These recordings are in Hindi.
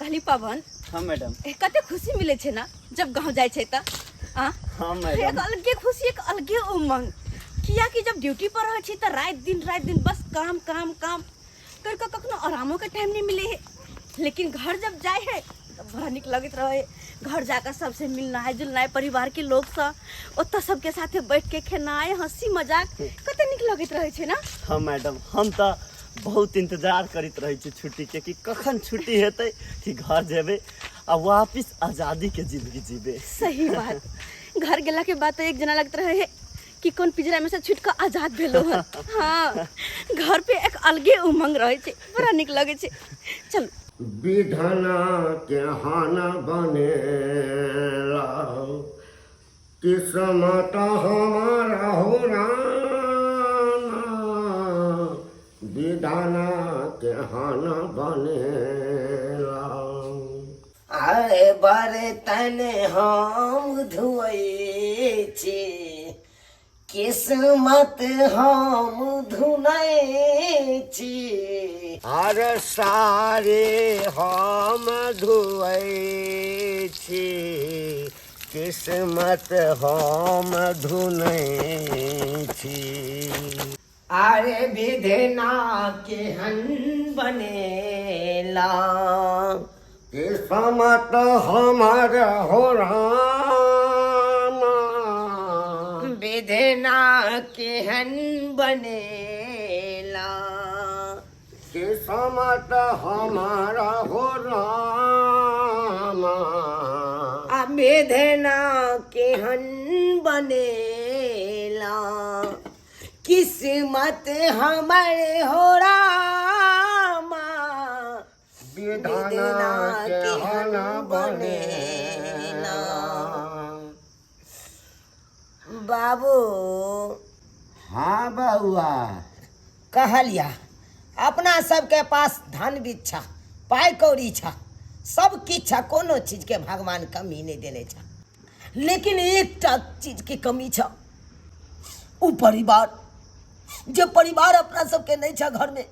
कहली पवन। हाँ मैडम। कते खुशी मिले छे ना जब गांव जाए छे त। हाँ मैडम। एक अलगे खुशी, एक अलगे उमंग। किया कि जब ड्यूटी पर रहे छी त रात दिन बस काम काम काम करके कखनो आरामो के टाइम नहीं मिले है। लेकिन घर जब जाए है तब बड़ा निक लगत रहे। घर जाकर सबसे मिलना है, जुलना है, परिवार के लोग सा ओत सबके साथे बैठ के खेनाए, हंसी मजाक कते निक लगत रहे छे ना। हाँ मैडम, हम तो बहुत इंतजार करते रहे छी छुट्टी के कि कखन छुट्टी हेतै कि घर जेबे आ वापस आजादी के जिंदगी जीबे। सही बात। घर गेला के बाद तो एक जना लगत रहे है कि कौन पिंजरा में से छूट के आजाद भेलो है। हाँ, घर पे एक अलगे उमंग रहे छे, बड़ा निक लगे छे। चल विधना के हाना बनेला, किस्मत हमारा हो राना, विधना के हाना बनेला। अरे बारे तने हम धुए छी, किस्मत हम धुनाए छी। अरे सारे हम धुए छी, किस्मत हम धुने छी। अरे विधना केहन बनेला, किस्मत हमार हो राना, विधना केहन बनेला, किस्मत हमारा हो राना। विधना केहन बनेला, किस्मत हमारे हो रामा, विधना केहन बनेला। बाबू। हाँ बउआ। कहलिया अपना सबके पास धन भी छा, पाई कौड़ी छा, सब किछ छा, कोनो चीज के भगवान कमी नहीं देने छा। लेकिन एक चीज की कमी छा, उ परिवार। जो परिवार अपना सबके नहीं छा घर में।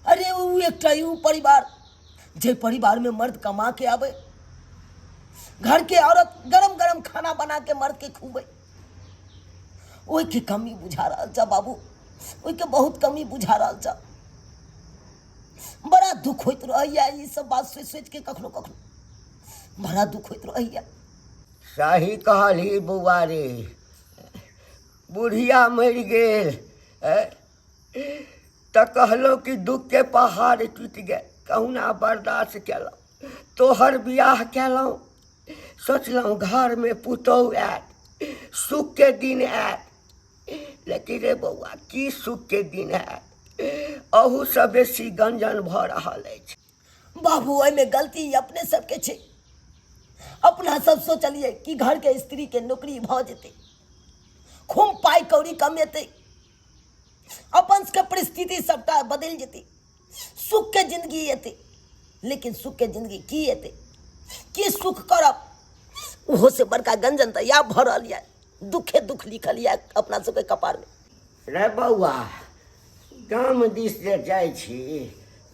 अरे उ एकटा उ परिवार जे परिवार में मर्द कमा के आवे, घर के औरत गरम गरम खाना बना के मर्द के खुबे। ओई की कमी बुझा रहा जा बाबू, ओई के बहुत कमी बुझा रहा जा। बड़ा दुख होत रहैया ये सब बात सोच के, कखनो कखनो बड़ा दुख होत रहैया। सही कहली बउआ रे, बुढ़िया मर गेल तो कहलो कि दुख के पहाड़ टूट गए, कहुना बर्दाश्त केलहुँ। तोहर बियाह केलहुँ, सोचलहुँ घर में पुतहु आयत, सुख के दिन आयत। लेकिन रे बउआ, की सुख के दिन आयत, अहू से बेसी गंजन भऽ रहल अछि। बाबू ओहिमे गलती अपने सबके छै। अपना सब सोचलिए कि घर के स्त्री के नौकरी भ जेतै, खूब पाई कौड़ी कमेतै, अपन सबके परिस्थिति सबटा बदल जेतै, सुख के जिंदगी एतै। लेकिन सुख के जिंदगी की एतै, की सुख करब। ओहो से बड़का गंजन तऽ या भरल या, दुखे दुख लिखल या अपना सबके कपार में। रे बउआ, गाम दिस जे जाइ छी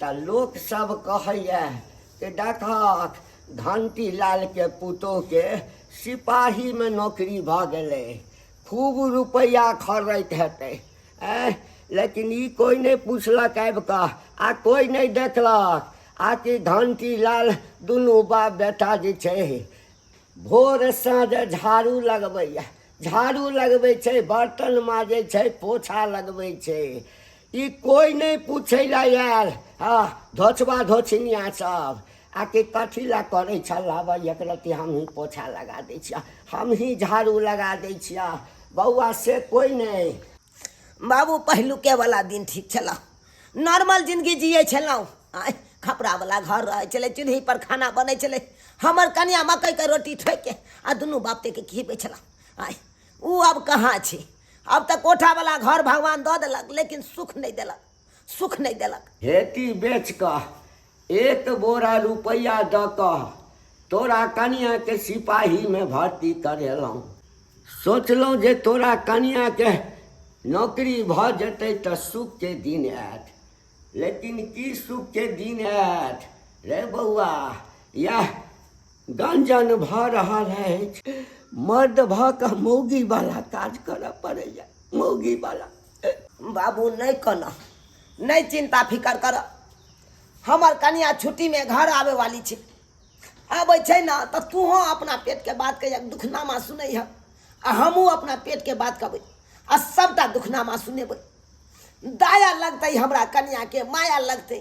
तऽ लोक सब कहैया कि देखक घंटी लाल के पुतोह के सिपाही में नौकरी भऽ गेलै, खूब रुपैया खर्चैत हेतै। लेकिन ई कोई नहीं पूछलक आबि कऽ, आ कोई नहीं देखलक आ कि घंटी लाल दुनू बाप बेटा जे छै भोर साँझ झाड़ू लगबैया, झाड़ू लगबै छै, बर्तन माजै छै, पोछा लगबै छै। ई कोई नहीं पूछै ला यार। हाँ, धोचबा धोछनिया सब आके कथी ला करै छला, एक रत्ती हमही पोछा लगा दै छिया, हमही झाड़ू लगा दै छिया। बउआ से कोई नहीं। बाबू पहिलुके वाला दिन ठीक छला, नॉर्मल जिंदगी जिये छलहुँ। खपरा वाला घर रहे चले, चूल्ही पर खाना बने चले, हमर कन्या मकई के रोटी ठोक के आ दुनू बापते के खिबै छला। उ अब कहाँ छै। अब तो कोठा वाला घर भगवान दऽ देलक, लेकिन सुख नहीं देलक, सुख नहीं देलक। खेती बेच कऽ एक बोरा रुपैया दऽ कऽ तोरा कनिया के सिपाही में भर्ती करेलहुँ। सोचलहुँ जे तोरा कनिया के नौकरी भऽ जेतै तऽ सुख के दिन आयत। लेकिन की सुख के दिन आयत रे बउआ, यह गंजन भ रहा है, मर्द भ के मौगी वाला काज करऽ पड़ैया, मौगी वाला। बाबू नहीं कना, नहीं चिंता फिकर कर। हमार कन्या छुट्टी में घर आवे वाली छे, आबै छै ना तो तू अपना पेट के बात के दुखनामा सुनै है, आ हमहूँ अपना पेट के बात कहबै, आ सबटा दुखनामा सुनेबै। दया लगतै हमरा कन्या के, माया लगतै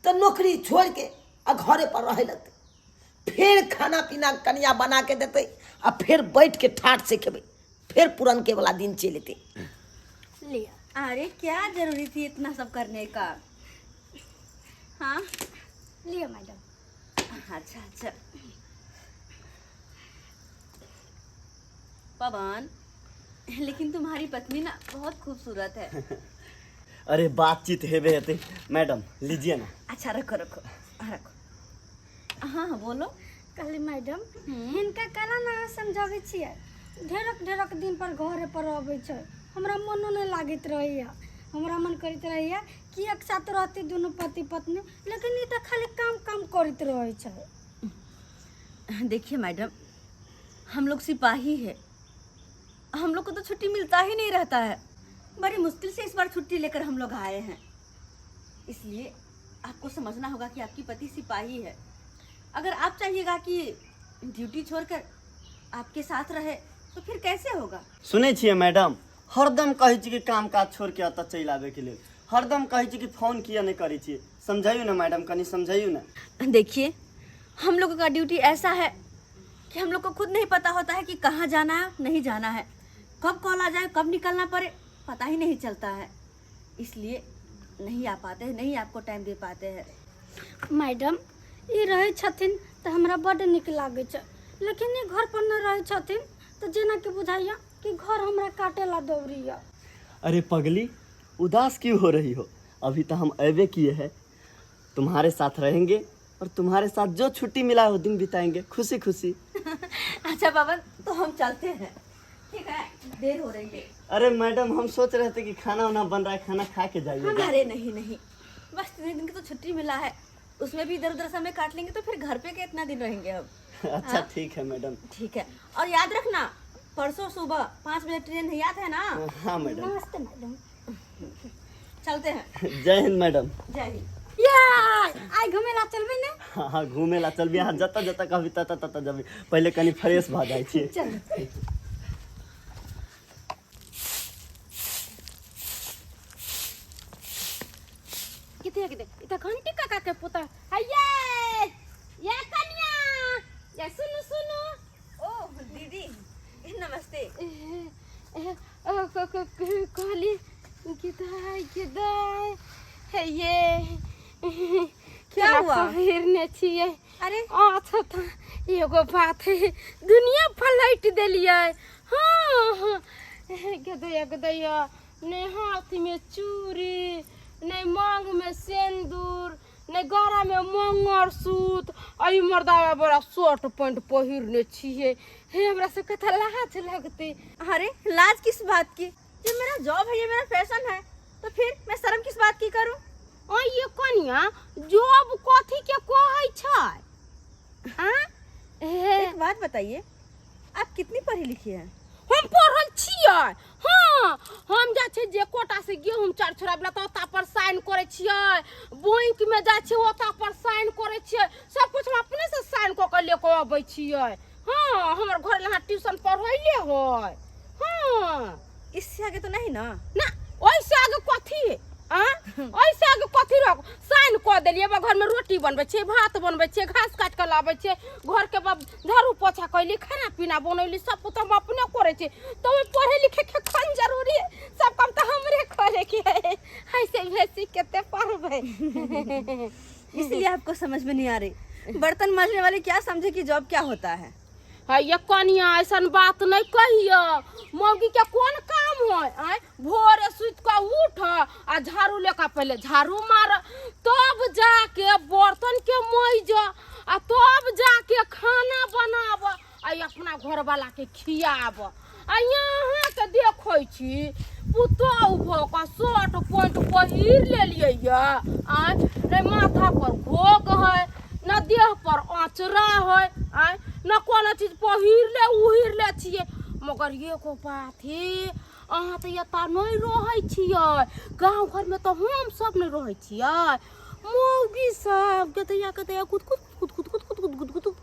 तो नौकरी छोड़ के आ घरे पर रहे लगतै, फिर खाना पीना कन्या बना के देते, आ फिर बैठ के ठाठ से खेबै, फिर पुरन के वाला दिन चल एतै। लिया, अरे क्या जरूरी थी इतना सब करने का? हाँ लिया मैडम। अच्छा अच्छा पवन, लेकिन तुम्हारी पत्नी ना बहुत खूबसूरत है। अरे बातचीत हेबे हेते मैडम, लीजिए ना। अच्छा रखो रखो रखो। हाँ हाँ बोलो। कहली मैडम हिनका केना ना समझाबै छियै, ढेरक ढेरक दिन पर घरे पर अबै छै, हमरा मनो नहीं लागैत रहैया, हमरा मन करैत रहैया कि एक साथ रहती दोनों पति पत्नी, लेकिन ई तो खाली काम काम करैत रहै छै। देखिए मैडम, हम लोग सिपाही है, हम लोग को तो छुट्टी मिलता ही नहीं रहता है, बड़ी मुश्किल से इस बार छुट्टी लेकर हम लोग आए हैं, इसलिए आपको समझना होगा कि आपकी पति सिपाही है। अगर आप चाहिएगा कि ड्यूटी छोड़कर आपके साथ रहे तो फिर कैसे होगा? सुने छिए मैडम, हरदम कहै छी कि काम काज छोड़ के अत चल आवे के लिए, हरदम कहै छी कि फोन किया नहीं करै छी। समझाइयो ना मैडम, कनी समझाइयो ना। देखिए, हम लोगों का ड्यूटी ऐसा है कि हम लोग को खुद नहीं पता होता है कि कहाँ जाना है, नहीं जाना है, कब कॉल आ जाए, कब निकलना पड़े, पता ही नहीं चलता है, इसलिए नहीं आ पाते हैं, नहीं आपको टाइम दे पाते हैं। मैडम ई रहै छथिन तो हमरा बड़ नीक लागै छै, लेकिन ई घर पर न रहै छथिन तो जेना कि बुझाइया कि घर हमरा काटे ला दौड़िया। अरे पगली, उदास क्यों हो रही हो? अभी तो हम अबे किए हैं, तुम्हारे साथ रहेंगे और तुम्हारे साथ जो छुट्टी मिला है वो दिन बिताएंगे खुशी खुशी। अच्छा पवन, तो हम चलते हैं, ठीक है, देर हो रही है। अरे मैडम, हम सोच रहे थे कि खाना वाना बन रहा है, खाना खा के जाइएगा। अरे नहीं नहीं, बस 3 दिन की तो छुट्टी मिला है, उसमें भी इधर उधर समय काट लेंगे तो फिर घर पे कितना दिन रहेंगे हम। अच्छा ठीक है मैडम। ठीक है, और याद रखना परसों सुबह 5 बजे ट्रेन है, याद है ना? हाँ मैडम। नमस्ते मैडम। चलते हैं। जय हिंद मैडम। जय हिंद। आई घूमे ला चलबे ने? हाँ हाँ, घूमे ला चलबी, यहाँ जता जता कहबी तता तता जबी, पहले कनी फ्रेश भ जाय छी। किथे इता घंटी काका के पुता हये ये कन्या, ये सुनु सुनु। ओ दीदी, नमस्ते। कहली किदाई है ये क्या हुआ? हिरने छिए। अरे अच्छा था, एगो बात है, दुनिया पलट देलिए। हाँ गदैया गदैया, ने हाथ में चूड़ी, ने मांग में सिंदूर, ने गला में मंगलसूत्र, आई मर्दावा बड़ा शर्ट पैंट पहिरने छिए। हे हमरा से कथा लाज लगते। अरे लाज किस बात की? ये मेरा जॉब है, ये मेरा फैशन है, तो फिर मैं शर्म किस बात की करूं? ओ ये कन्या जॉब कथी के कहै छै? एक बात बताइए, आप कितनी पढ़ी लिखी हैं? हम पढ़ल छियै। हाँ, हम जा छै जे कोटा से गेहूं चार छोड़ाबला तो ओता पर साइन करे छियै, बैंक में जा छै ओता पर साइन करे छियै, सब कुछ हम अपने से साइन क के लेके आबै छियै। हाँ, हमर घर लहा ट्यूशन पढ़ैले होय। हाँ, इससे आगे तो नहीं ना? ना ओइसे आगे कथी है? ऐसे आगे कथी रख साइन कऽ देलिए, घर में रोटी बनबै छै, भात बनबै छै, घास काट के लाबै छै, घर के झाड़ू पोछा कैली, खाना पीना बनैली, सब कुछ हम अपने करे छै, तो पढ़े लिखे के कौन जरूरी है? सब काम तो हमरे करे के है, ऐसे वैसे केते पढ़बै। इसलिए आपको समझ में नहीं आ रही, बर्तन मांजने वाले क्या समझे कि जॉब क्या होता है? ये कनिया ऐसा बात नहीं कहिए, मौगी के कौन काम है? भोरे सुत के उठ आ झाड़ू लेकर पहले झाड़ू मार, तब जाके बर्तन के मौज, आ तब जाके खाना बनाब, आ अपना घर वाला के खियाब। आ यहाँ के देखै छी पुतौ भोका शर्ट पैंट पहिर लेलियै या आय ने माथा पर घोग है न देह पर आँचरा है आय न कोनो चीज उहिर ले छियै मगर एगो बात है अहाँ तऽ एतऽ नहीं रहै छियै गाँव घर में तो हम सब नहीं रहै छियै मौगी सब कतैया कुद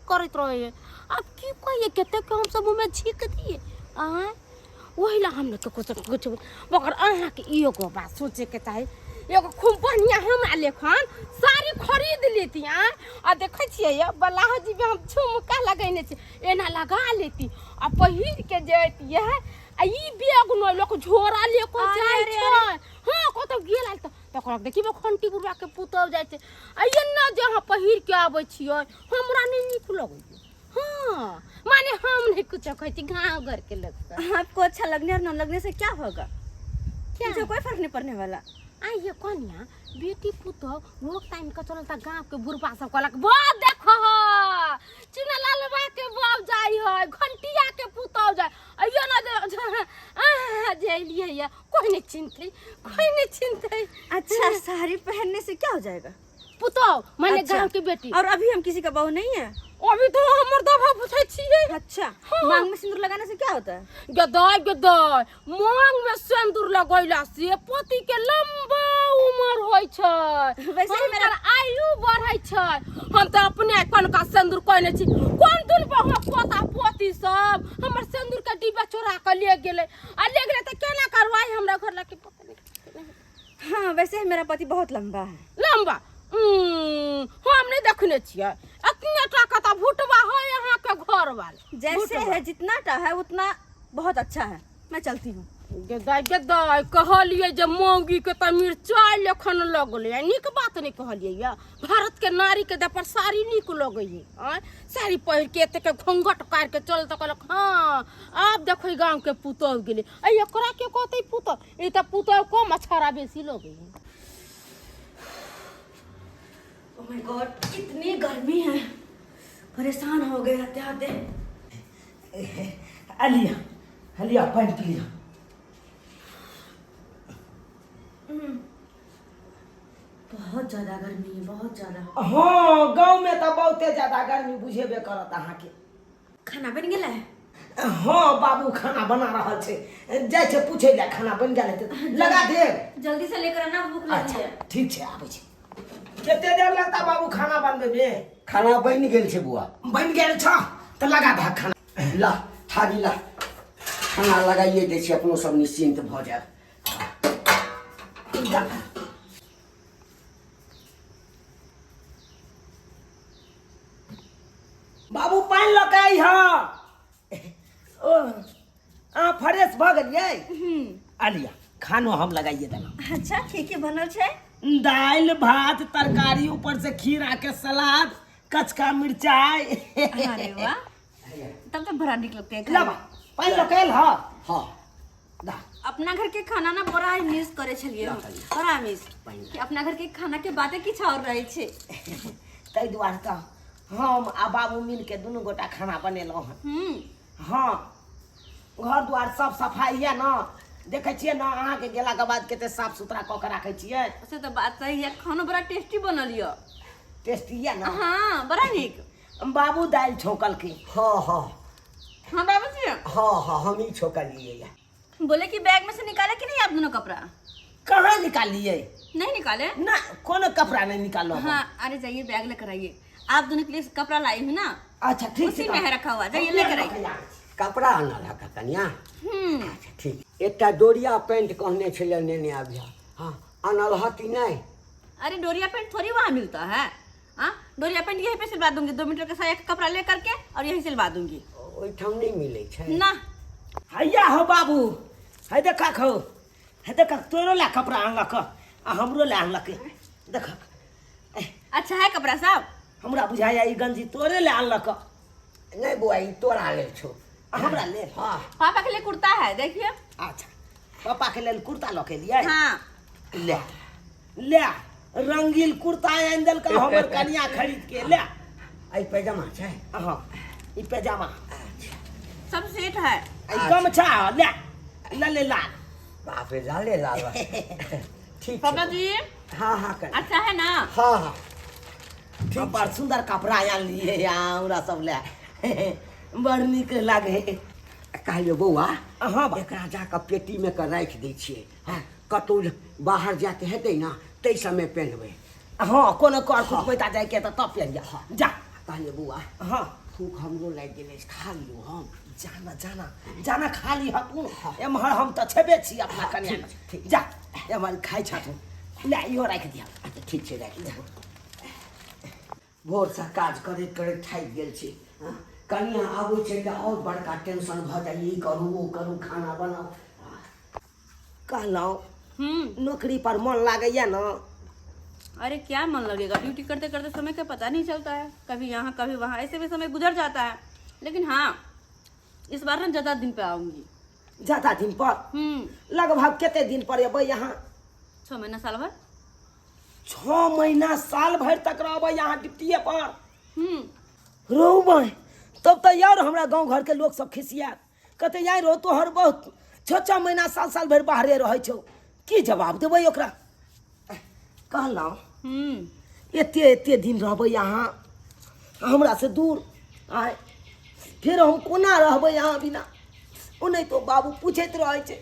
करैत रहे अब की कहिए कते के हम सब में झीक दिए आय वही ला हमने तो कुछ मगर अहाँ के एगो बात सोचे के चाही एगो खूब बढ़िया हमरा लेखन साड़ी खरीद लेती आ देखे छियै ब्लाउज जी में हम झुमका लगैने छी एना लगा लेती आ पहिर के जेती है आ ई बैग न लोक झोरा लेको जाय छै हां कतौ गेल त तकर देखिबो खंटी बुढ़वा के पुतौ जाय छै आ एना जे अहाँ पहिर के आबै छियै हमरा नहीं नीक लगै हाँ माने हम नहीं कुछ कहती गाँव घर के लोग आपको अच्छा लगने और न लगने से क्या होगा? क्या मुझे कोई फर्क नहीं पड़ने वाला। ये कन्या बेटी पुतो वो टाइम का चलता गाँव के बुढ़वा सब कहलक बहुत देखो चुना लालवा के बाप जाई है घंटिया के पुतो जाय अयो ना जेलिए या कोई नहीं चिंते अच्छा साड़ी पहनने से क्या हो जाएगा? पुतो माने अच्छा। गाँव की बेटी और अभी हम किसी का बहू नहीं है। अभी तो हमर दफा पूछे छिए अच्छा हाँ। मांग में सिंदूर लगाने से क्या होता है? गदाय मांग में सिंदूर लगैला से पति के लंबा उम्र होय छै वैसे ही मेरा आयु बढ़ै छै हम तो अपने कोन का सिंदूर कहने छी कोन दिन पर पोता पोती सब हमर सिंदूर के डिब्बा चोरा के ले गेले त केना करवाई हमरा घर लके पता नहीं। हाँ वैसे ही मेरा पति बहुत लंबा है। लंबा हम नहीं देखने छियै इतने टाका त भुटवा है यहाँ के घर वाले जैसे है जितना टा है उतना बहुत अच्छा है। मैं चलती हूँ। गदाय कहलिए जे मौगी के त मिर्चाई लेखन लगले नीक बात नहीं कहलिए या भारत के नारी के दे पर साड़ी नीक लगे है साड़ी पहिर के एते के घूंघट काट के चल त कहलक हां आप देखो गांव के पुतौ गेले एकरा के कहते पुतौ ई त पुतौ को मछरा बेसी लगे है। ओह माय गॉड इतनी गर्मी है परेशान हो गए आते अलिया पानी पी लिया। बहुत ज्यादा गर्मी है बहुत ज्यादा। हाँ गाँव में तो बहुते ज्यादा गर्मी बुझेबे करत अहाँ के। खाना बन गेला है? हाँ बाबू खाना बना रहा छे जाय छे पूछे ले खाना बन गेल है लगा दे जल्दी से लेकर आना भूख लगी अच्छा है। ठीक छे आबै छे केते देर लगता बाबू खाना बनबे में? खाना बन गेल छै बुआ। बन गेल छ त लगा दे खाना ला थारी ला खाना लगाइए दै छी अपनो सब निश्चिंत भऽ जायब। बाबू पानी लकाई ह ओ आ फ्रेश भ गेलियै अलिया खानो हम लगाइए देना। अच्छा ठीक है बनल छै दाल भात तरकारी ऊपर से खीरा के सलाद कचका मिर्चाई। अरे वाह तब तो बड़ा निक लगते है लाबा पानी लकाइल ह हाँ दा अपना घर के खाना ना बड़ा ही मिस करे छलिए बड़ा मिस कि अपना घर के खाना के बातें किछ और रहे छे। तै दुआरे त हम आ बाबू मिल के दुनू गोटा खाना बनेलहुँ हँ। हाँ घर द्वार सब सफाई है ना देखे छियै ना अहाँ के गेला के बाद केते साफ सुथरा क के राखे छियै। से तो बात सही है खाना बड़ा टेस्टी बनल है। टेस्टी है ना? हाँ बड़ा निक। बाबू दाल छौकल के। हाँ हाँ हाँ बाबू जी हाँ हम ही छोकलिए। बोले कि बैग में से निकाले कि नहीं आप दोनों कपड़ा? कहाँ निकालिए? नहीं निकाले ना कोनो कपड़ा नहीं निकालो। हाँ अरे जाइए बैग लेकर आइए आप दोनों के लिए कपड़ा लाई हूँ ना अच्छा ठीक उसी में है रखा हुआ जाइए लेकर आइए। कपड़ा आनल है कनिया? अच्छा ठीक। एकटा डोरिया पैंट कहने छलै नेने आबिया। हाँ आनल है कि नहीं? अरे डोरिया पैंट थोड़ी वहाँ मिलता है। हाँ डोरिया पैंट यहीं पे सिलवा दूंगी 2 मीटर का साया का कपड़ा ले करके और यहीं सिलवा दूंगी। ओहिठाम नहीं मिले छै ना हैया हो बाबू है देखा खो है देखा तोरो ला कपड़ा आनलक आ हमरो ला आनलक देखा। अच्छा है कपड़ा साहब? हमरा बुझाया ई गंजी तोरे ला आनलक। नहीं बुआ ई तोरा ले छो। हमरा ले हाँ पापा के लिए कुर्ता है देखिए। अच्छा पापा के लेल कुर्ता ल के लिए। हाँ ले ले रंगील कुर्ता आन देल का हमर कनिया खरीद के ले। आई पैजामा छै? हाँ ई पैजामा सब सेट है। आई गमछा ले ले ले लाल बाप रे लाले लाल बा। ठीक पापा है। जी हाँ हाँ कर अच्छा है ना? हाँ हाँ हम बड़ सुंदर कपड़ा आन लिए यहाँ हमरा सब ले बड़ नीक लागे। कहलियो बौआ हाँ बा। एकरा जाके पेटी में कर राखि दै छियै हाँ कतौ बाहर जाके हेतै ना ताहि समय पहनबै हाँ कोनो कर कुछ पैसा जाए के तो तब पहन जा। कहलियो बौआ हाँ भूख हमरो लागि गेलै खा लियो हम जाना जाना जाना खाली ह तू एम्हर हम तो छेबे छी अपना कन्या में। जा एम्हर खाइ छ तू ले इहो राखि दिया। अच्छा ठीक छै राखि देबो भोर से काज करैत करैत थाकि गेल छी हाँ? कनिया आबै छै तऽ और बड़का टेंशन भऽ जाइ ई करू ओ करू खाना बनाओ कहलहुँ नौकरी पर मन लागैया ना। अरे क्या मन लगेगा, ड्यूटी करते करते समय का पता नहीं चलता है, कभी यहाँ कभी वहाँ, ऐसे में समय गुजर जाता है। लेकिन हाँ इस बार ना ज्यादा दिन पे आऊंगी। ज्यादा दिन पर लगभग केते दिन पर अबै यहाँ? 6 महीना साल भर। 6 महीना साल भर तक रहबै यहाँ ड्यूटीए पर? रहबै तब तो यार हमरा गांव घर के लोग सब खिसियात कहते यार रो तोहर बहुत 6 महीना साल भर बाहरे रहै छौ, की जवाब देबै ओकरा? कहलहुँ एते दिन रहबै यहाँ हमरा से दूर आय फिर हम कोना रहबै यहाँ बिना? ओ नहीं तो बाबू पूछैत रहै छै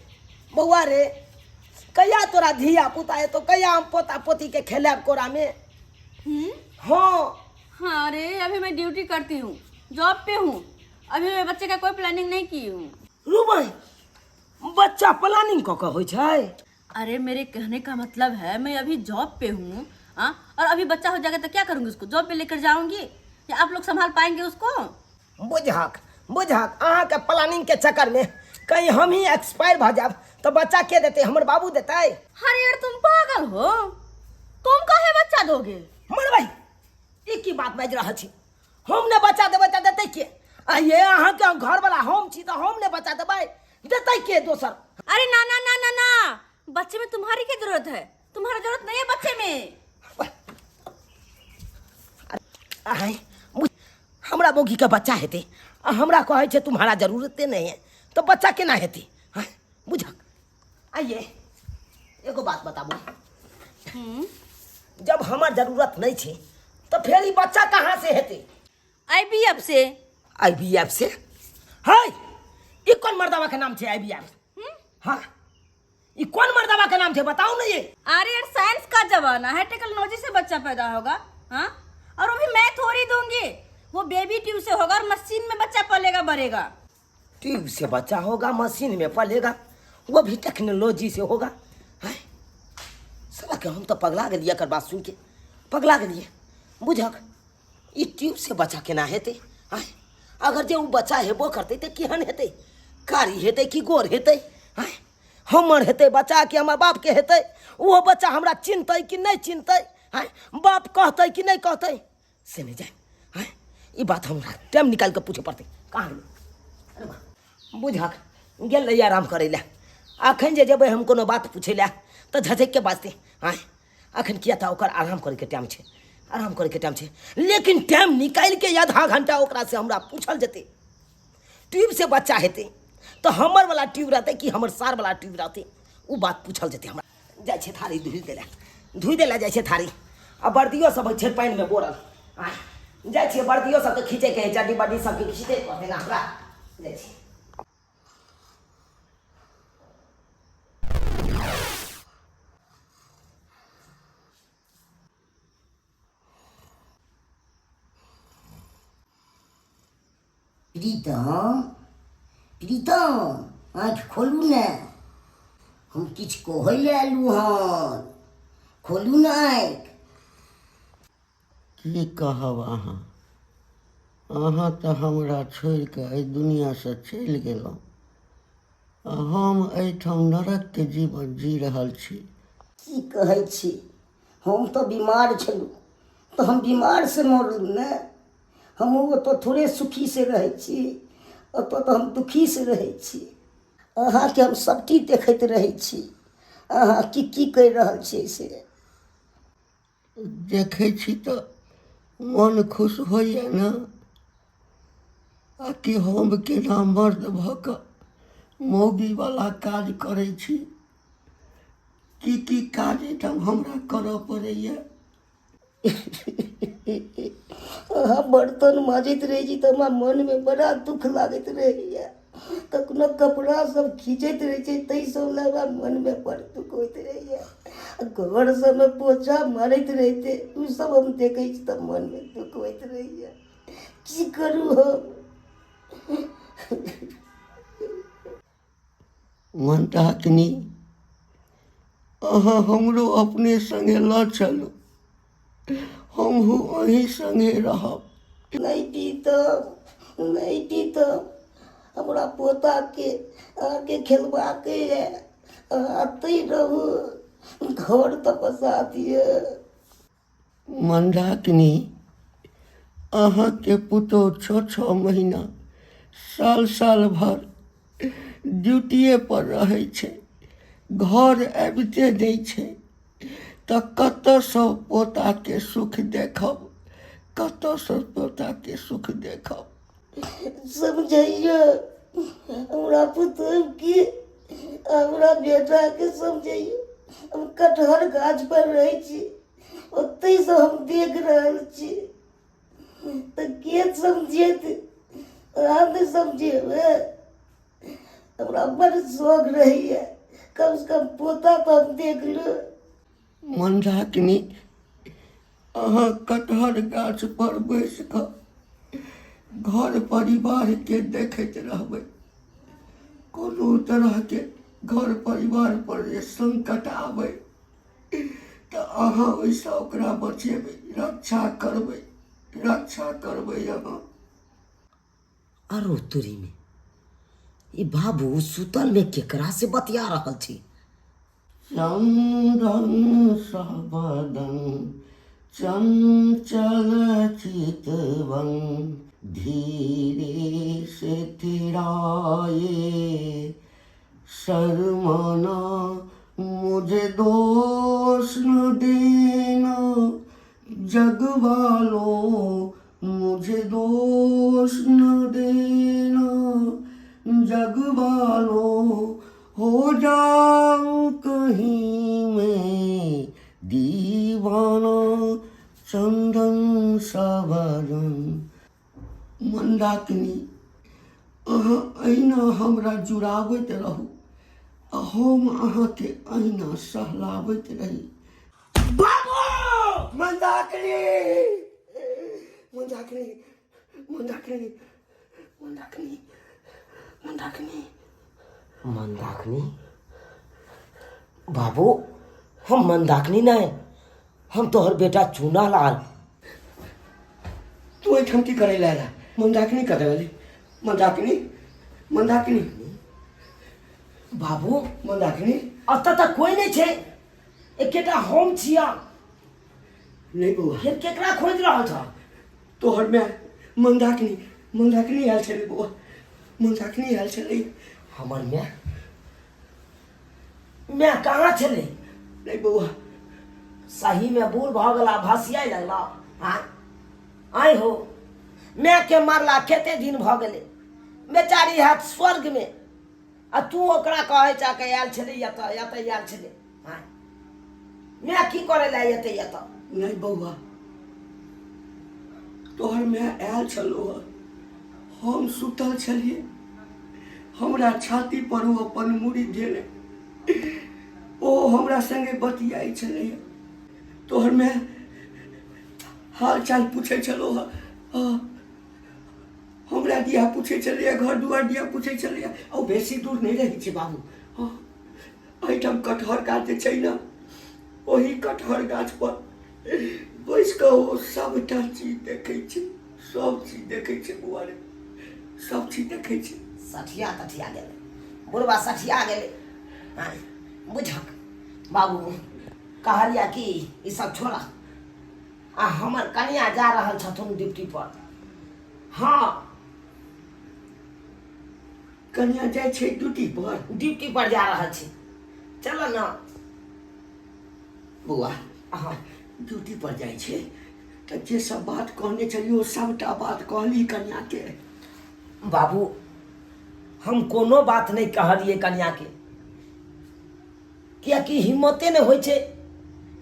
बौआ रे कहिया तोरा धिया पुता है तो कहिया हम पोता पोती के खेलाब कोरा में? हाँ हाँ अरे अभी मैं ड्यूटी करती हूँ, जॉब पे हूँ, अभी मैं बच्चे का कोई प्लानिंग नहीं की हूँ। रुबै बच्चा प्लानिंग कऽ के होइ छै? अरे मेरे कहने का मतलब है मैं अभी जॉब पे हूँ और अभी बच्चा हो जाएगा तो क्या करूँगी उसको? जॉब पे लेकर जाऊंगी या आप लोग संभाल पाएंगे उसको? बुझक अहाँ के प्लानिंग के चक्कर में कहीं हम ही एक्सपायर भ जाब तो बच्चा के देते? हमर बाबू देते? अरे यार तुम पागल हो, तुम काहे बच्चा दोगे? हमर भाई ई की बात बाजि रहल छी? हम ने बच्चा देबै तऽ देतै के? आ ये अहाँ के घर वाला हम छी तऽ हम ने बच्चा देबै, देतै के दोसर? अरे ना ना ना ना ना, बच्चे में तुम्हारी क्या जरूरत है? तुम्हारा जरूरत नहीं है बच्चे में। हमरा बोगी के बच्चा हेतै आ हमरा कहै छै तुम्हारा जरूरते नहीं है तो बच्चा केना हेतै? बुझक आइए एगो बात बताबू, जब हमर जरूरत नहीं छै तो फिर ई बच्चा कहाँ से हेतै? IVF से। IVF से? है ई कौन मर्दवा के नाम छै IVF? हाँ ई कौन मर्दवा के नाम छै बताओ ना ये। अरे यार साइंस का जमाना है, टेक्नोलॉजी से बच्चा पैदा होगा। हाँ और वो भी मैं थोड़ी दूंगी, वो बेबी ट्यूब से होगा और मशीन में बच्चा पलेगा बढ़ेगा। ट्यूब से बच्चा होगा, मशीन में पलेगा, वो भी टेक्नोलॉजी से होगा? साला के हम तो पगला गेलिए एकर बात सुन के, पगला गेलिए। बुझक ई ट्यूब से बच्चा केना हेतै? अगर जे उ बच्चा हेबो करतै तऽ केहन हेतै? कारी हेतै कि गोर हेतै? हमर हेतै बच्चा कि हमर बाप के हेतै? वो बच्चा हमरा चिन्हतै कि नहीं चिन्हतै? बाप कहतै कि नहीं कहतै से नहीं जाए। ई बात हमरा टाइम निकाल के पूछे पड़तै। कहाँ गेलै? बुझक गेलै आराम करै लए, अखन जे जेबै हम कोनो बात पूछे लए तऽ झझक के बाजतै। अखन किया तऽ ओकर आराम करे के टाइम छै, आराम करे के टाइम छै। लेकिन टाइम निकाल के आधा घंटा ओकरा से हमरा पूछल जेतै ट्यूब से बच्चा हेतै तो हमर वाला ट्यूब रहतै कि हमर सार वाला ट्यूब रहतै, उ बात पूछल जेतै हमरा। जाइ छै थारी धुइ देला जाइ छै थारी, आ बर्दियो सब छै पानि में बोरल। जाइ छियै बर्दियो सबके खींचे के चड्डी बड्डी सबके खींचे पड़तै ना हमरा। जाइ छी प्रीतम आँखि खोलू ने, हम किछु कहै लए आयलू हन, खोलू ने आँखि। की कहब अहाँ तऽ हमरा छोड़ि कऽ एहि दुनियासँ चलि गेलहुँ आ हम एहिठाम नरकके जीवन जी रहल छी। की कहै छी? हम तऽ बीमार छलहुँ तऽ हम बीमार से मरलहुँ ने। हम ओतऽ थोड़े सुखी से रहै छी, ओतऽ तऽ हम दुखी से रहै छी। अहाँके हम सबटी देखैत रहै छी, अहाँ की कहि रहल छियै से देखै छी तऽ मन खुश होइए ने, आ कि हम केना मर्द भऽ कऽ मौगीवला काज करै छी की काज एहिठाम हमरा करऽ पड़ैया। अहाँ बर्तन माजैत रही छी तऽ हमरा मनमे बड़ा दुख लागैत रहैया। कखनो कपड़ा सब खींचैत रहै छै ताहि सब लए हमरा मनमे बड़ दुख होइत रहैया। घर सबमे पोछा मारैत रहिते ओ सब हम देखै छी तऽ मनमे दुख होइत रहैया। की करू हम? मंदाकिनी, अहाँ हमरो अपने संगे लऽ चलू, हमहूँ अहीं संगे रहब। नहीं पीतम हमरा पोताके आके खेलबाके है। आते रहू, घर तऽ बसा दिए। मंदाकिनी, अहाँके पुतोह 6 महीना साल भर ड्यूटिए पर रहै छै, घर आबिते दै छै, तऽ कतऽसँ पोताके सुख देखब, कतऽसँ पोताके सुख देखब? समझैया हमरा पुतोहके, हमरा बेटाके समझैया। हम कटहर गाछ पर रहै छी, ओतहि से हम देख रहल छी, तऽ के समझेत? अहाँ नहि समझेबै? हमरा बड़ शौक रहैया, कम से कम पोता तो हम देख लू। मंदाकिनी, अहाँ कटहर गाछ पर बैस कऽ घर परिवारके देखैत रहबै। कोनो तरहके घर परिवार पर जे संकट आबै तऽ अहाँ ओहिसँ ओकरा बचेबै, रक्षा करबै अहाँ। अरो तोरी में ई बाबू सुतल में केकरा से बतिया रहल छी? चंदन सहबदन चंचल चितवन, धीरे से तिराए शर्माना, मुझे दोष न देना जग वालों, मुझे दोष न देना जग वालों, हो जाऊं कहीं मैं दीवाना, चंदन सावरन। मंदाकिनी, अहाँ अहिना हमरा जुड़ाबैत रहू, आ हम अहाँके अहिना सहलाबैत रही। बाबू! मंदाकिनी! मंदाकिनी! मंदाकिनी! मंदाकिनी! मंदाकिनी! मंदाकिनी? बाबू, हम मंदाकिनी नहीं, हम तोहर बेटा चूना लाल। तू एहिठाम की करे ला? मंदाकिनी कतऽ गेली? मंदाकिनी! मंदाकिनी! बाबू, मंदाकिनी! अतः तक कोई नहीं छे, एकेटा हम छिया। नहीं बौआ, फिर केकरा खोज रहल छ? तोहर माय मंदाकिनी आयल छलै बौआ, मंदाकिनी आयल छलै। हमर मैं कहाँ छले? नहीं बौआ, सही में बूढ़ भ गला, भसियाई लगला। आय हो, मैं के मरला केते दिन भ गेले, बेचारी हाथ स्वर्ग में, आ तू ओकरा कहे चा के आयल छले यत आयल छले। मैं की करे ला यते यत? नहीं बौआ, तोहर माय आयल छलो, हम सुतल छलिए, हमरा छाती पर ओ अपन मुड़ी देने, ओ हमरा संगे बतियाई छलै। तोहर माय हाल चाल पूछे छलो, हमरा दिया पूछे छलै, घर दुआर दिया पूछे छलै। ओ बेसी दूर नहीं रही छै बाबू, एहिठाम कटहर गाछ छै ना, ओही कटहर गाछ पर बैस कऽ ओ सबटा चीज देखै छै, सब चीज देखै छै बौआ रे, सब चीज देखै छै। सठिया तठिया गेले, बुढ़वा सठिया गेले। बुझक बाबू, कहलिया कि ई सब छोड़ा, आ हमर कन्या जा रहल छथुन ड्यूटी पर। हाँ, कन्या जाइ छै ड्यूटी पर जा रहल छै, चल ना बौआ। हाँ, ड्यूटी पर जाइ छै तऽ जे सब बात कहने छलियै ओ सबटा बात कहली कन्या के? बाबू, हम कोनो बात नहीं कहलिए कन्या के, किया कि हिम्मते नहीं होइ छे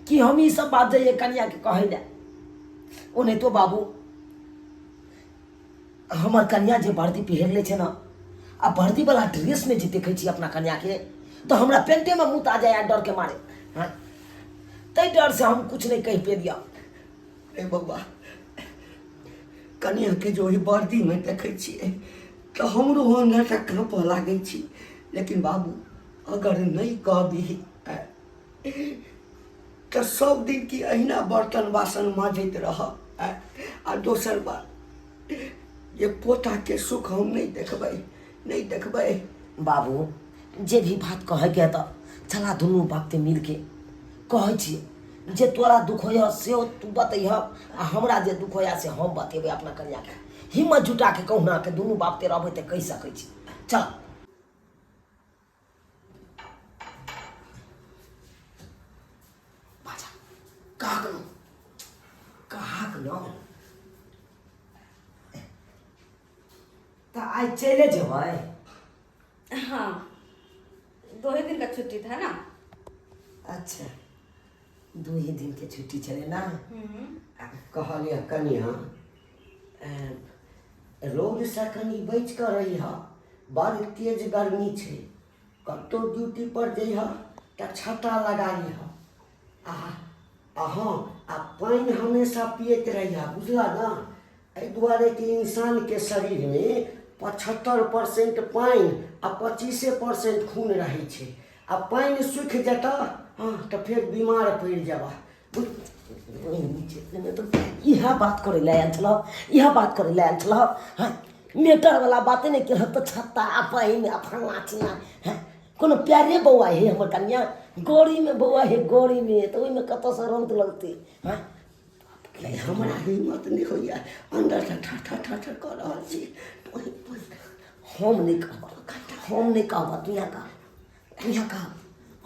कि हम ई सब बात जाइए कन्या के कहे ले। ओ नहीं तो बाबू हमार कन्या जे वर्दी पहिर ले छे ना, आ वर्दी वाला ड्रेस में जे देखे छी अपना कन्या के, तो हमरा पेंटे में मुँह आ जाए डर के मारे। हाँ, तै डर से हम कुछ नहीं कह पे दिया। ए बउआ, कन्या के जो वर्दी में देखे छिए तो हमरो अंदर से काँप लागे छी। लेकिन बाबू अगर नहीं कह दी तो सब दिन की अहिना बर्तन बासन मांजैत रह। आ दोसर बात ये पोता के सुख हम नहीं देखबै। बाबू जे भी बात कहे के तो चला दोनों बाप मिल के कहे छी। जे तोरा दुख होय से तू बतैह, आ हमरा जे दुख होय से हम बतेबै अपना कन्या के। हिम्मत जुटा के कहूना के दोनों बाप ते रहबै त कह सकै छी। चल बाजा कहा न त आज चले जेबै। हाँ, 2 ही दिन का छुट्टी था ना। अच्छा 2 ही दिन के छुट्टी चले ना। कहलिए कन्या रोड से कनी बच कर रही है, बड़ तेज गर्मी छे। कतो ड्यूटी पर जइह त छाता लगा लिह। हाँ आ पानी हमेशा पियत रही, बुझला ना। एहि दुआरे कि इंसान के शरीर में 75% पानी आ 25% खून रहे छे। आ पानी सूख जता हाँ तो फिर बीमार पड़ जाबा। यह बात करे ले आयल छलौ, यह बात करे ले आयल छलौ। हाँ, मेटर वाला बातें नहीं केलह तो छत्ता आ पानी आ फलना चिलना। हाँ, कोनो प्यारे बौआ है हमर कन्या, गौरी में बौआ है, गौरी में तो ओइमे कत से रंग लगते। हाँ, हमरा हिम्मत नहीं होइया, अंदर से ठा कर रहल छी। हम नहीं कहब, तू यहाँ कह,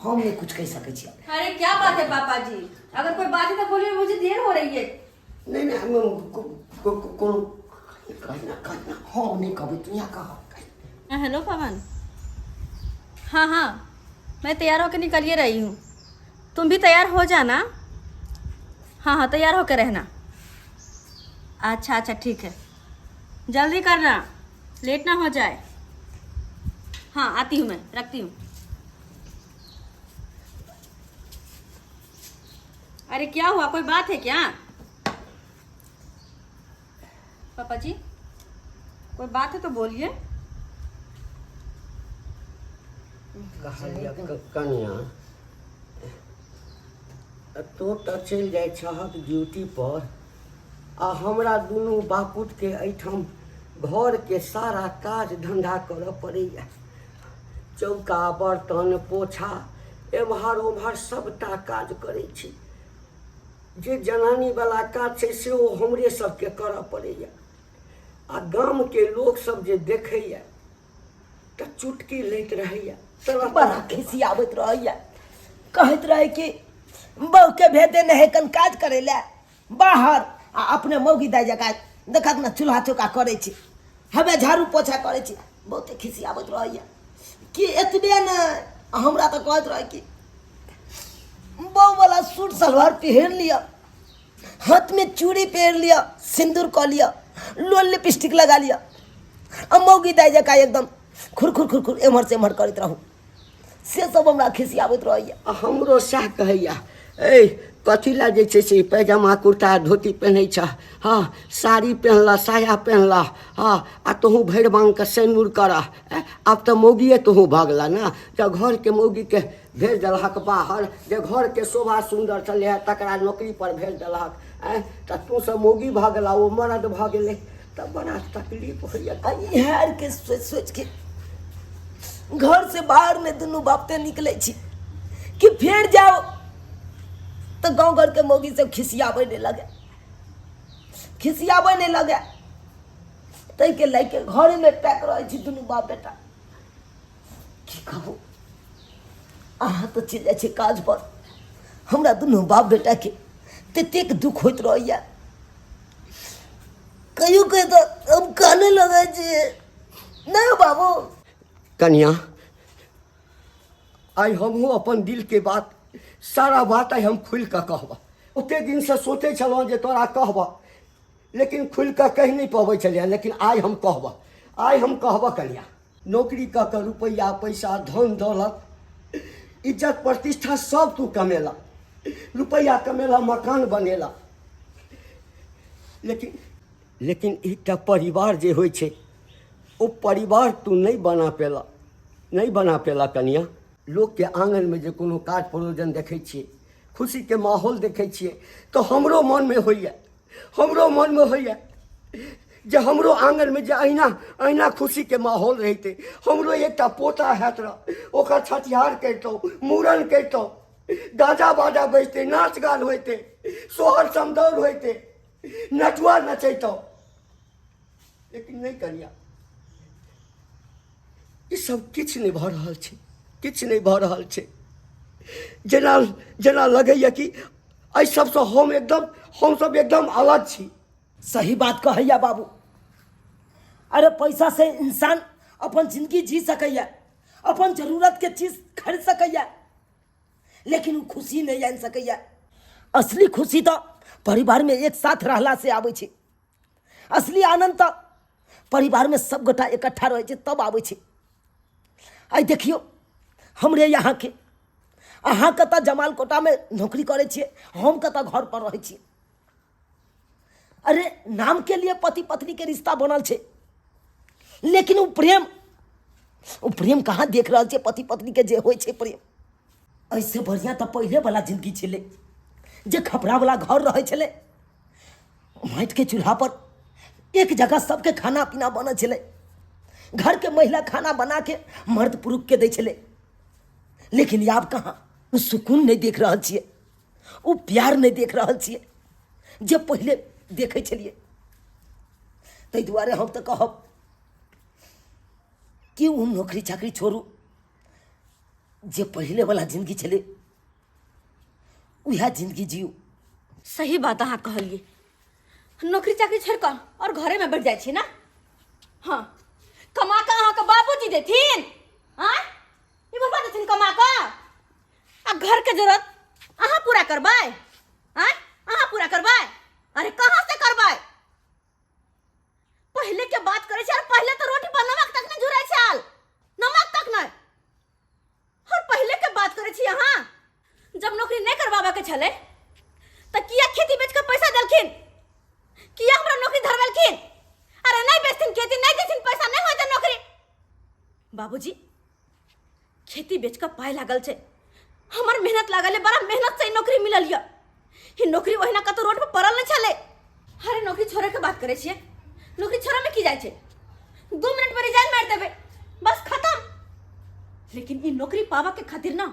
हम नहीं कुछ कह सके छी। अरे क्या बात है पापा जी, अगर कोई बात है तो बोलिए, मुझे देर हो रही है। नहीं कौन कहना हम नहीं कहब, तू यहाँ कह। हेलो पवन। हाँ, मैं तैयार होकर निकल ही रही हूँ, तुम भी तैयार हो जाना। हाँ, तैयार होकर रहना। अच्छा ठीक है, जल्दी करना, लेट ना हो जाए। हाँ, आती हूँ मैं, रखती हूँ। अरे क्या हुआ, कोई बात है क्या पापा जी? कोई बात है तो बोलिए। कन्या तो चल जाए छहक ड्यूटी पर, आ हमरा दुनू बापूत के एठाम घर के सारा काज धंधा करऽ पड़ैया। चौका बर्तन पोछा एम्हर ओम्हर सबटा काज करै छी। जे जनानी वाला काज छै से ओ हमरे सबके करऽ पड़ैया। आ गाम के लोग सब जे देखैया त चुटकी लैत रहैया। बड़ा खिसी आबत रहैया, कहत रहे कि बहू के भेदे नहीं कन काज करे ले बाहर, आ अपने मौगी दाई जका देखत ना चूल्हा चौका करे छी, हमें झाड़ू पोछा करे छी। बहुते खिसी आबत रहैया कि एतबे न हमरा तो कहत रहे कि बहू वाला सूट सलवार पहन लिया, हाथ में चूड़ी पहन लिया, सिंदूर कर लिया, लोल लिपस्टिक लगा लिया, अब मौगी दाई जका एकदम खुर एम्हर से एम्हर करत रहूँ। से सब हमरा खिसी आबत रहैया। हमरो सएह कहैया, ए कथी ला जे छै से पैजामा कुर्ता धोती पहनै छ, हाँ साड़ी पहनला, साया पहनला, हाँ आ तोहूँ भरि बांग के सेनुर करह। आब तऽ मौगिए तोहूँ भगला ना, जब घर के मौगी के भेज देलहक बाहर, जे घर के शोभा सुंदर चले है तकरा नौकरी पर भेज देलहक। तऽ तू सब मौगी भगला, वो मर्द भऽ गेलै, तब बड़ा तकलीफ होइया। यार के सोच के घर से बाहर में दोनों बापते निकले छी कि फिर जाओ तो गांव घर के मौगी सब खिसियाबे नहीं लगे, तै के लेके घर में पैक रहे छी दोनों बाप बेटा। की कहू, अहाँ तो चल जाए काज पर, हमरा दोनों बाप बेटा के ततेक दुख होत रहैया। कहियो कहे तो हम कहने लगे जे नहीं बाबू। कन्या आई हमहूँ अपन दिल के बात सारा बात आई हम खुल कर कहबा। ओते दिन से सोचे छलहुँ जे तोरा कहबा, लेकिन खुल कर कह नहीं पाबै छलियै, लेकिन आई हम कहबा। आई हम कहबा कनिया, नौकरी कऽ के रुपैया पैसा धन दौलत इज्जत प्रतिष्ठा सब तू कमेला, रुपैया कमेला, मकान बनेला, लेकिन एकटा परिवार जे होइ छै ओ परिवार तू नहीं बना पेला कनिया। लोग के आंगन में जे कोनो काज प्रयोजन देखै छियै, खुशी के माहौल देखै छियै, तो हमरो मन में होइए जे हमरो आंगन में जे अहिना खुशी के माहौल रहते, हमरो एकटा पोता हैत रह, ओकर छठिहार करितौ, मूड़न करितौ, गाजा बाजा बजते, नाच गान होइते, सोहर समदौर होइते, नचुआ नचैतौ। लेकिन नहीं कनिया, ई सब किछु नहीं भऽ रहल छै। जेना लगैया कि एहि सबसँ हम सब एकदम अलग छी। सही बात कहैया बाबू। अरे पैसा से इंसान अपन जिंदगी जी सकैया, अपन जरूरत के चीज खरीद सकैया, लेकिन वो खुशी नहीं आन सकैया। असली खुशी तो परिवार में एक साथ रहला से आबै छै। असली आनंद तो परिवार में सब गोटा इकट्ठा रहै छै तब आबै छै। आई देखियो हमरे यहाँ के, अहाँ कतऽ जमालकोटा में नौकरी करै छियै, हम कतऽ घर पर रहै छियै। अरे नाम के लिए पति पत्नी के रिश्ता बनल छै, लेकिन वो प्रेम कहाँ देख रहल छै पति पत्नी के जे होइ छै प्रेम। ऐसे बढ़िया तो पहले वाला जिंदगी छलै, जे खपरा वाला घर रहे छलै, माटि के चूल्हा पर एक जगह सबके खाना पीना बनै छलै, घर के महिला खाना बना के मर्द पुरुष के दै छलै। लेकिन आब कहाँ, वो सुकून नहीं देख रहल छियै, वो प्यार नहीं देख रहल छियै जे पहले देखै छलियै। ताहि दुआरे हम तो कहब कि वो नौकरी चाकरी छोड़ू, जे पहले वाला जिंदगी छलै वह जिंदगी जियो। सही बात अहाँ कहलिए। नौकरी चाकरी छोड़ कर और घरे में बैठ जाइ छी ना। हाँ, कमा के अहाँ के बाबूजी देथिन, हाँ ई बाबा देथिन कमा के, आ घर के जरूरत अहाँ पूरा करबै, हाँ अहाँ पूरा करबै। अरे कहाँ से करबै? पहले के बात करे छै, और पहले तो रोटी पर नमक तक नहीं झुरै छल, नमक तक नहीं। और पहले के बात करे छी अहाँ, जब नौकरी नहीं करबाबा के छले त किया खेती बेच के पैसा देलखिन, किया हमरा नौकरी धरवेलखिन? अरे नहीं बेचथिन खेती, नहीं देथिन पैसा, नहीं होइते नौकरी। बाबूजी खेती बेच के पाय लागल छै, हमर मेहनत लागल है, बड़ा मेहनत से नौकरी मिलल है। ही नौकरी ओहिना कतौ रोड पर पड़ल नहीं छले। अरे नौकरी छोड़े के बात करे छियै, नौकरी छोड़े में की जाइ छै? 2 मिनट में रिजाइन मार देबे, बस खत्म। लेकिन ई नौकरी पावा के खातिर ना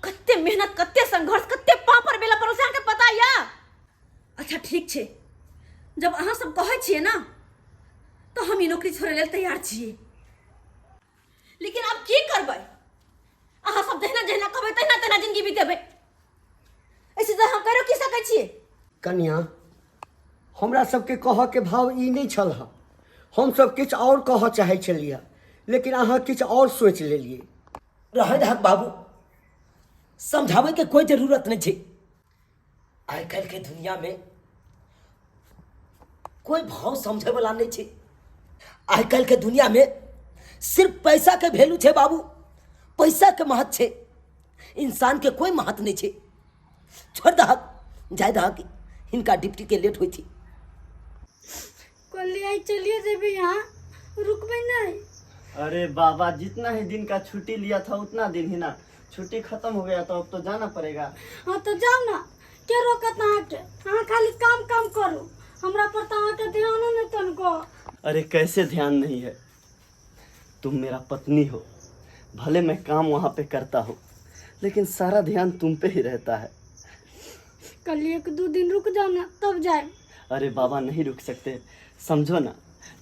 कत्ते मेहनत, कत्ते संघर्ष, कत्ते पापड़ बेला पर उसे के पता या। अच्छा ठीक छै, जब अहाँ सब कहै छियै ना तो हम ई नौकरी छोड़े लेल तैयार छियै। लेकिन अब की करबै? अहाँ सब जहिना जहिना कहबै तहिना तहिना जिंदगी बीतेबै। ऐसे तो हम करो की सकै छियै? कन्या, हमरा सबके कह के भाव ई नहीं छल, हम सब किछु और कह चाहे छलियै, लेकिन अहाँ किछु और सोच लेलिए। रहे दहक बाबू, समझावे के कोई जरूरत नहीं छै। आइ काल्हि के दुनिया में कोई भाव समझे वाला नहीं छै। आइ काल्हि के दुनिया में सिर्फ पैसा के वैल्यू छै बाबू, पैसा के महत्व छै, इंसान के कोई महत्व नहीं छै। छोड़ दहक, जाय दहक, इनका डिप्टी के लेट हुई थी। कल आई चलिए जेबे, यहाँ रुकबे नहीं। अरे बाबा, जितना ही दिन का छुट्टी लिया था उतना दिन ही ना, छुट्टी खत्म हो गया तो अब तो जाना पड़ेगा। हाँ तो जाओ ना, क्या रोकत अहाँ के? अहाँ खाली काम काम करू, हमरा पर तो अहाँ के ध्यान नहीं तनको। अरे कैसे ध्यान नहीं है? तुम मेरा पत्नी हो, भले मैं काम वहाँ पे करता हूँ, लेकिन सारा ध्यान तुम पे ही रहता है। कल 1-2 दिन रुक जाओ ना, तब जाए। अरे बाबा नहीं रुक सकते, समझो ना,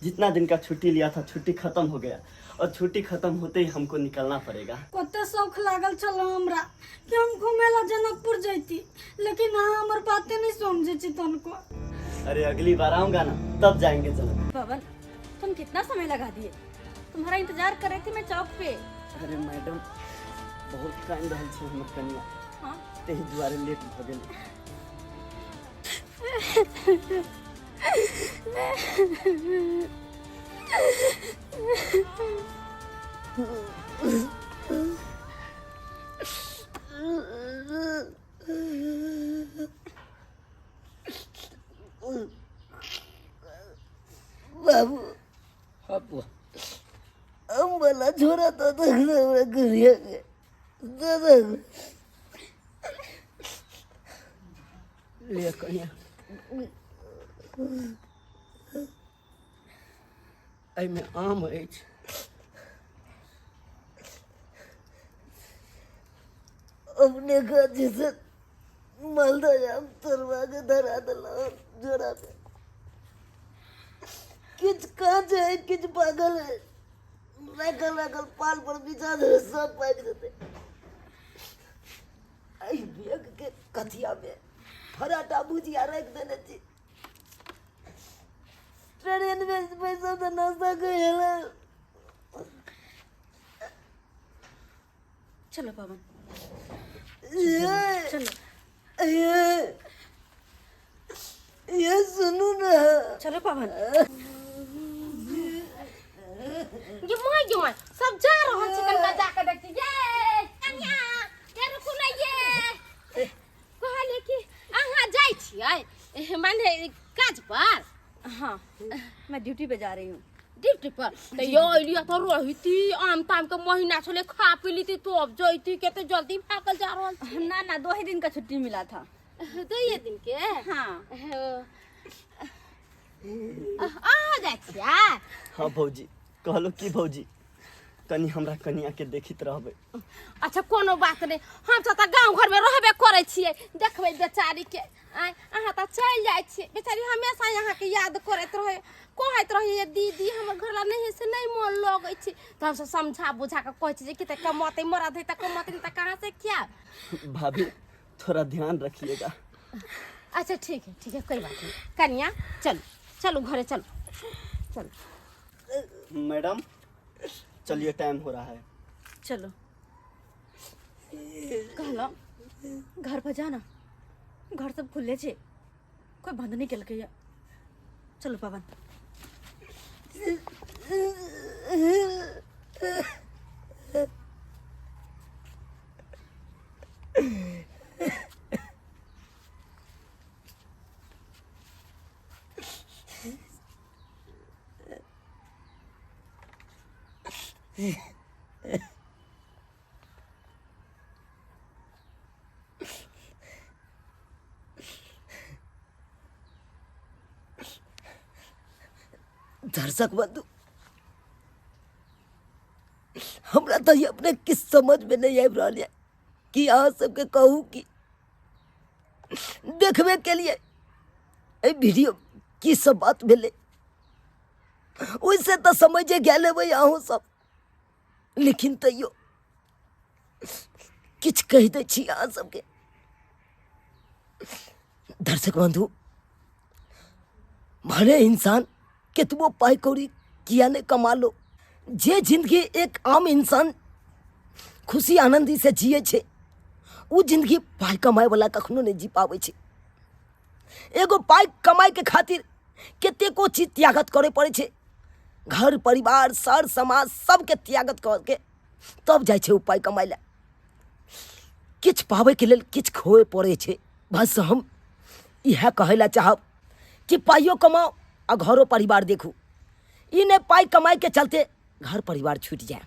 जितना दिन का छुट्टी लिया था छुट्टी खत्म हो गया, और छुट्टी खत्म होते ही हमको निकलना पड़ेगा। कते शौक लागल चलो हमरा कि हम घूमेला जनकपुर जैती, लेकिन अहाँ हमर बातें नहीं समझे छी तनको। अरे अगली बार आऊंगा ना, तब जाएंगे। चलो पवन, तुम कितना समय लगा दिए? तुम्हारा इंतजार कर रही थी मैं चौक पे। अरे मैडम, बहुत टाइम रहल छै हमर कनिया हाँ ताहि दुआरे लेट भऽ गेल। बाबू हाँ बुआ हम वाला छोरा तो हमरा करिया के दादा ले कनिया एहिमे आम अछि। अपने का जैसे मालदा आम तोड़वा के धरा दिला जोड़ा पे किच कांच है किच पागल है रखल रखल पाल पर बिछा दे सब पाक देते। आई बेग के कथिया में फराटा भुजिया रख देने थी। ट्रेन में पैसा तो नाश्ता करेला। चलो पवन ये चलो ये सुनो ना चलो पवन। ये माय सब जा रहल छै कनिका जाके देखी ये कन्या ये रुकू ना ये कहले कि अहाँ जाइ छियै माने काज पर। हाँ मैं ड्यूटी पे जा रही हूँ। ड्यूटी पर तो यो लिया तो रहिती आम ताम के महीना छले खा पी लीती तो अब जइती केते जल्दी भागल जा रहल छी। ना ना 2 ही दिन का छुट्टी मिला था। 2 दिन के हाँ आ जाइ छियै। हाँ भौजी कहलो कि भौजी कनी हमरा कनिया के देखित रहबै। अच्छा कोनो बात नहीं हम सब गांव घर में रहबे करे छियै देखबै बेचारी के अहाँ त चल जाइ छियै बेचारी हमेशा यहाँ के याद करैत रहे कहैत रही दीदी हमर घरला नहीं से नहीं मन लगै छै त हम सब समझा बुझा के कहै छी कि त कमते मरद है त कमते त कहां से क्या। भाभी थोड़ा ध्यान रखिएगा। अच्छा ठीक है कोई बात नहीं कन्या चलो चलो घरे चलो चलो। मैडम चलिए टाइम हो रहा है। चलो कहलो घर पर जाना घर सब खुले छे कोई बंद नहीं केलकै या। चलो पवन। दर्शक बंधु हमरा तो ये अपने किस समझ में नहीं आबि रहल है कि अहाँ सबके कहूँ कि देखबे के लिए ए वीडियो की सब बात भेले ओइसे तो समझे गेल हेबै अहूँ सब लेकिन तैयो किछ कहि दै छी अहाँ सबके। दर्शक बंधु भले इंसान कितबो पाई कौड़ी किया नहीं कमा लो जे जिंदगी एक आम इंसान खुशी आनंदी से जिये छे वो जिंदगी पाई कमाए वाला कखनो नहीं जी पावे छे। एगो पाई कमाई के खातिर कतेको चीज त्यागत करे पड़े छे घर परिवार सर समाज सबके त्यागत करके तब जाए छे वो पाई कमाए ला। किछ पावे के लेल किछ खोए पड़े छे। बस हम यह कहेला चाहब कि पाइयो कमाओ और घरों परिवार देखू इन्हें पाई कमाई के चलते घर परिवार छूट जाए।